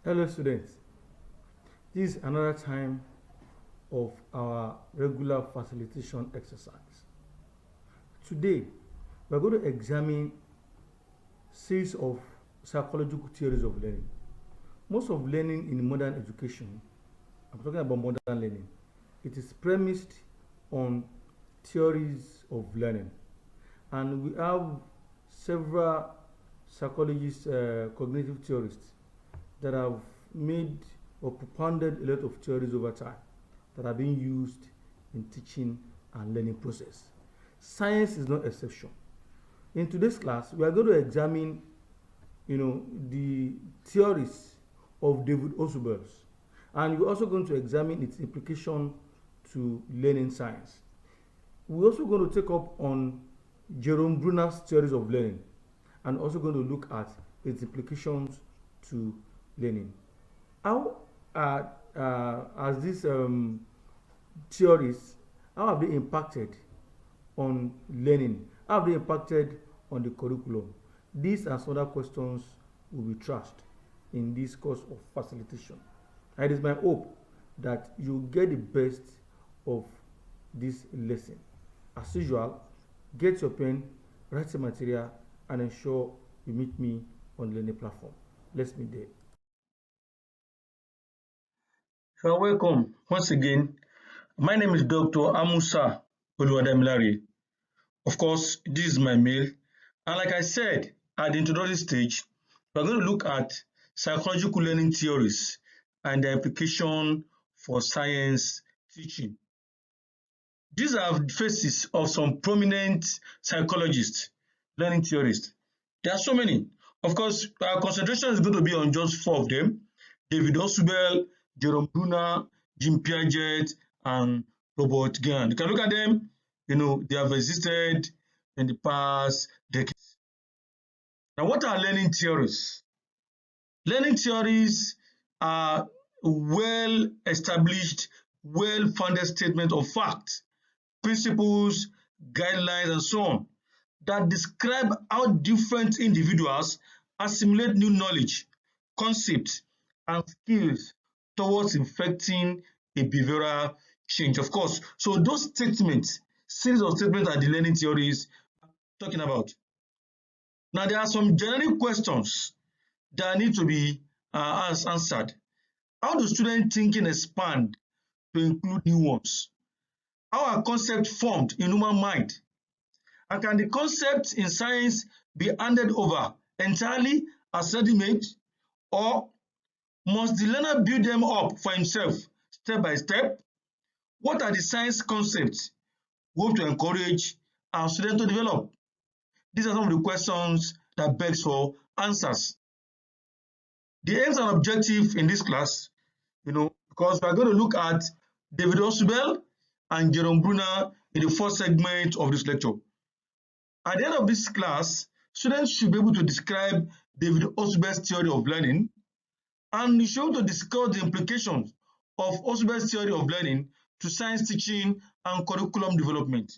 Hello students, this is another time of our regular facilitation exercise. Today, we are going to examine series of psychological theories of learning. Most of learning in modern education, I'm talking about modern learning, it is premised on theories of learning. And we have several psychologists, cognitive theorists that have made or propounded a lot of theories over time that are being used in teaching and learning process. Science is no exception. In today's class, we are going to examine, the theories of David Ausubel, and we're also going to examine its implication to learning science. We're also going to take up on Jerome Brunner's theories of learning, and also going to look at its implications to learning. How as these theories, how have they impacted on learning? How have they impacted on the curriculum? These and some other questions will be trashed in this course of facilitation. And it is my hope that you get the best of this lesson. As usual, get your pen, write the material, and ensure you meet me on the learning platform. Let's meet there. You are welcome once again. My name is Dr. Amusa Oluwadamilare. Of course, this is my mail. And like I said at the introductory stage, we are going to look at psychological learning theories and their implication for science teaching. These are the faces of some prominent psychologists, learning theorists. There are so many. Of course, our concentration is going to be on just four of them: David Ausubel, Jerome Brunner, Jean Piaget, and Robert Gant. You can look at them, they have existed in the past decades. Now, what are learning theories? Learning theories are well-established, well-founded statements of fact, principles, guidelines, and so on, that describe how different individuals assimilate new knowledge, concepts, and skills towards effecting a behavioral change. Of course, so those statements, series of statements are the learning theories I'm talking about. Now, there are some generic questions that need to be answered. How do student thinking expand to include new ones? How are concepts formed in human mind? And can the concepts in science be handed over entirely as ready-made, or must the learner build them up for himself step by step? What are the science concepts we hope to encourage our students to develop? These are some of the questions that begs for answers. The aims and objectives in this class, because we are going to look at David Ausubel and Jerome Brunner in the first segment of this lecture. At the end of this class, students should be able to describe David Ausubel's theory of learning, and you should be able to discuss the implications of Ausubel's theory of learning to science teaching and curriculum development.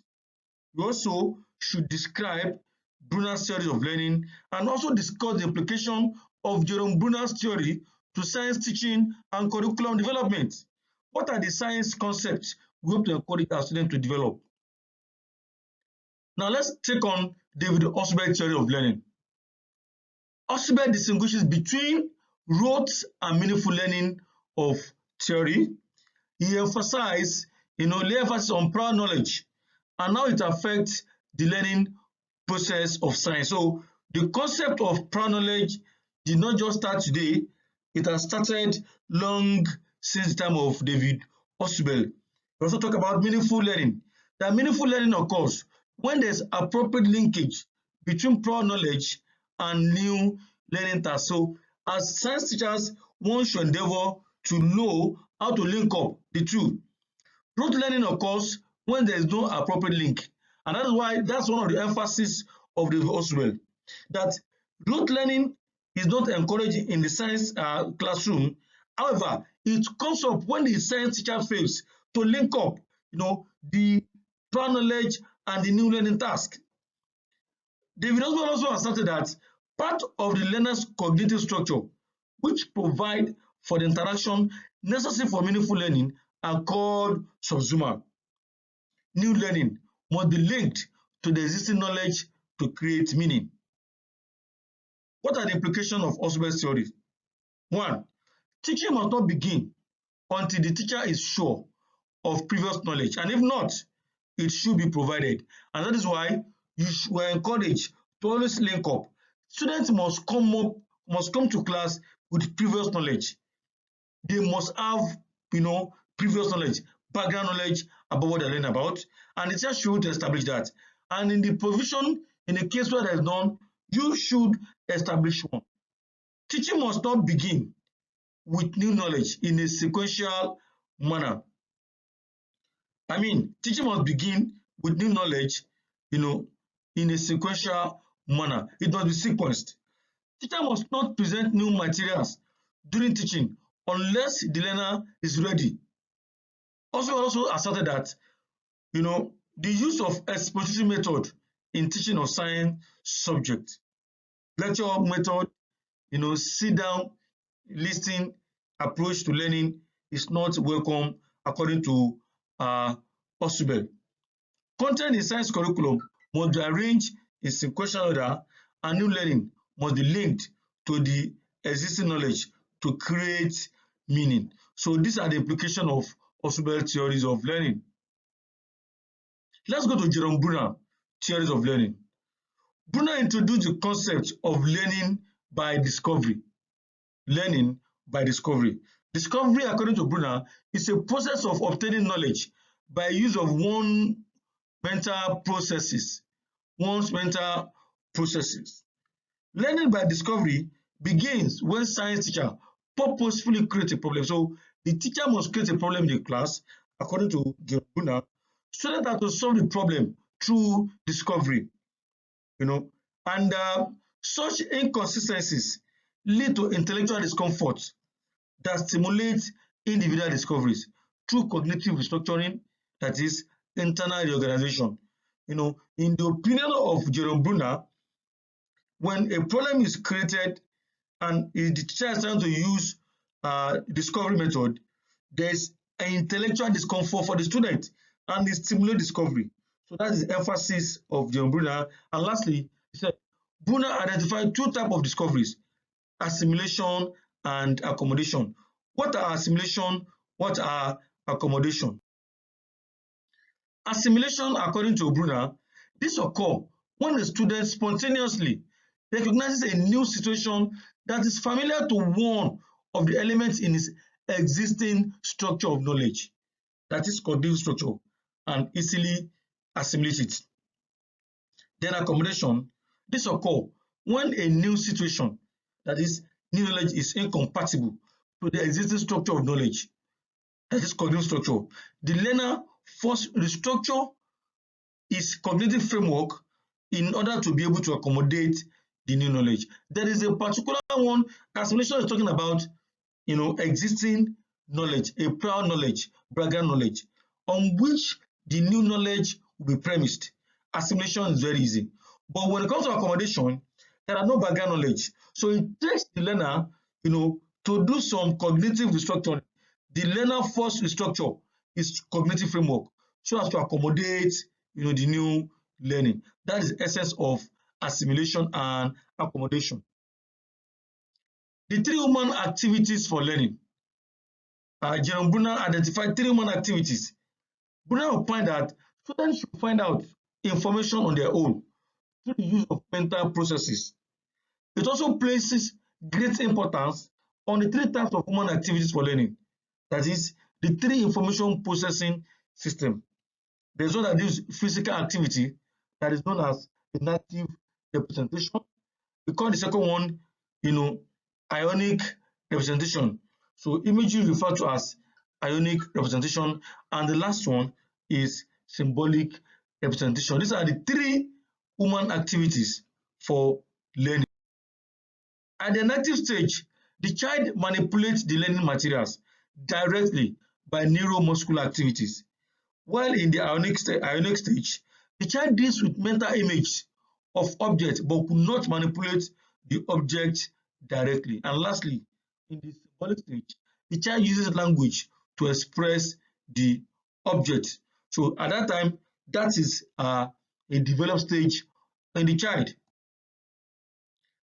You also should describe Brunner's theory of learning and also discuss the implication of Jerome Brunner's theory to science teaching and curriculum development. What are the science concepts we hope to encourage our students to develop? Now let's take on David Ausubel's theory of learning. Ausubel distinguishes between rote and meaningful learning of theory. He emphasizes, lay emphasis on prior knowledge and how it affects the learning process of science. So the concept of prior knowledge did not just start today, it has started long since the time of David Ausubel. We also talk about meaningful learning. That meaningful learning occurs when there's appropriate linkage between prior knowledge and new learning tasks. So as science teachers, one should endeavor to know how to link up the two. Rote learning occurs when there is no appropriate link. And that's one of the emphasis of the Ausubel, that rote learning is not encouraged in the science classroom. However, it comes up when the science teacher fails to link up, the prior knowledge and the new learning task. David Ausubel also asserted that part of the learner's cognitive structure which provide for the interaction necessary for meaningful learning are called subsumer. New learning must be linked to the existing knowledge to create meaning. What are the implications of Ausubel's theory? 1. Teaching must not begin until the teacher is sure of previous knowledge, and if not, it should be provided. And that is why we are encouraged to always link up. Students must come to class with previous knowledge. They must have, previous knowledge, background knowledge about what they're learning about, and the teacher should establish that. And in the provision, in the case where there is none, you should establish one. Teaching must not begin with new knowledge in a sequential manner. Teaching must begin with new knowledge, in a sequential manner. It must be sequenced. Teacher must not present new materials during teaching unless the learner is ready. Also asserted that, the use of expository method in teaching of science subject, lecture method, sit down, listen approach to learning is not welcome according to Ausubel. Content in science curriculum must be arranged in sequential order, and new learning must be linked to the existing knowledge to create meaning. So these are the implications of Ausubel theories of learning. Let's go to Jerome Brunner theories of learning. Brunner introduced the concept of learning by discovery. Learning by discovery. Discovery, according to Brunner, is a process of obtaining knowledge by use of one's mental processes. Learning by discovery begins when science teacher purposefully creates a problem. So the teacher must create a problem in the class, according to Jerome Brunner, so that have to solve the problem through discovery. And such inconsistencies lead to intellectual discomfort that stimulates individual discoveries through cognitive restructuring, that is internal reorganization. In the opinion of Jerome Brunner, when a problem is created and the teacher is trying to use discovery method, there's an intellectual discomfort for the student and it stimulates discovery. So that is the emphasis of Jerome Brunner. And lastly, he said, Brunner identified two types of discoveries: assimilation and accommodation. What are assimilation? What are accommodation? Assimilation, according to Brunner, this occurs when a student spontaneously recognizes a new situation that is familiar to one of the elements in his existing structure of knowledge, that is cognitive structure, and easily assimilate it. Then accommodation, this occurs when a new situation, that is new knowledge, is incompatible to the existing structure of knowledge, that is cognitive structure. The learner first restructure his cognitive framework in order to be able to accommodate the new knowledge. There is a particular one, assimilation is talking about, existing knowledge, a prior knowledge, background knowledge, on which the new knowledge will be premised. Assimilation is very easy. But when it comes to accommodation, there are no background knowledge. So it takes the learner, to do some cognitive restructuring. The learner first restructure his cognitive framework so as to accommodate, the new learning. That is the essence of assimilation and accommodation. The three human activities for learning. Jerome Brunner identified three human activities. Brunner will point that students should find out information on their own through the use of mental processes. It also places great importance on the three types of human activities for learning. That is, the three information processing system. There's one that is physical activity, that is known as inactive representation. We call the second one, ionic representation. So imagery referred to as ionic representation, and the last one is symbolic representation. These are the three human activities for learning. At the inactive stage, the child manipulates the learning materials directly by neuromuscular activities, while in the ionic stage, the child deals with mental images of objects but could not manipulate the object directly. And lastly, in the symbolic stage, the child uses language to express the object. So at that time, that is a developed stage in the child.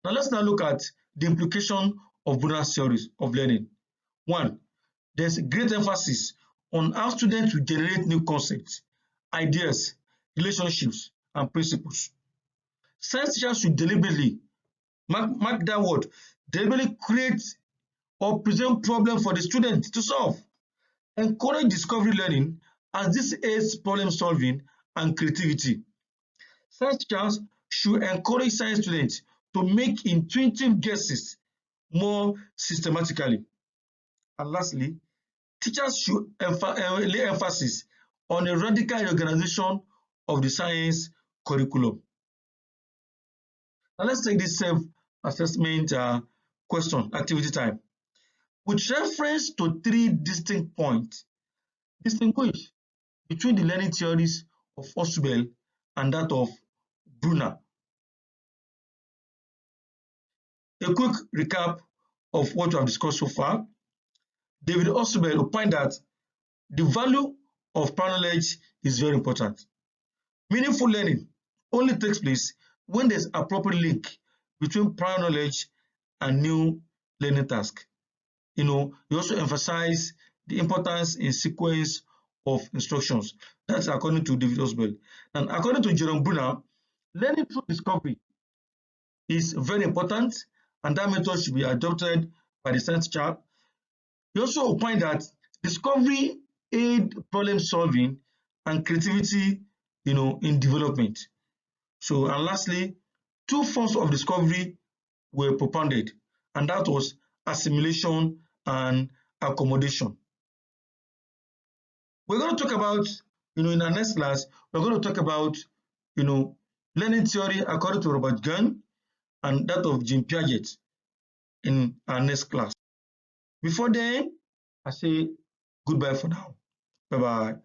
Now let's now look at the implication of Brunner's theories of learning. One, there's great emphasis on how students will generate new concepts, ideas, relationships, and principles. Science teachers should deliberately, mark that word, deliberately create or present problems for the student to solve. Encourage discovery learning as this aids problem solving and creativity. Science teachers should encourage science students to make intuitive guesses more systematically. And lastly, teachers should lay emphasis on a radical reorganization of the science curriculum. Now let's take this self-assessment question, activity time. With reference to three distinct points, distinguish between the learning theories of Ausubel and that of Brunner. A quick recap of what we have discussed so far. David Ausubel opined that the value of prior knowledge is very important. Meaningful learning only takes place when there's appropriate link between prior knowledge and new learning task. He also emphasize the importance in sequence of instructions. That's according to David Ausubel. And according to Jerome Brunner, learning through discovery is very important, and that method should be adopted by the science teacher. He also opined that discovery aid problem solving and creativity, in development. So, and lastly, two forms of discovery were propounded, and that was assimilation and accommodation. We're going to talk about, in our next class, we're going to talk about, learning theory according to Robert Gunn and that of Jean Piaget in our next class. Before then, I say goodbye for now. Bye-bye.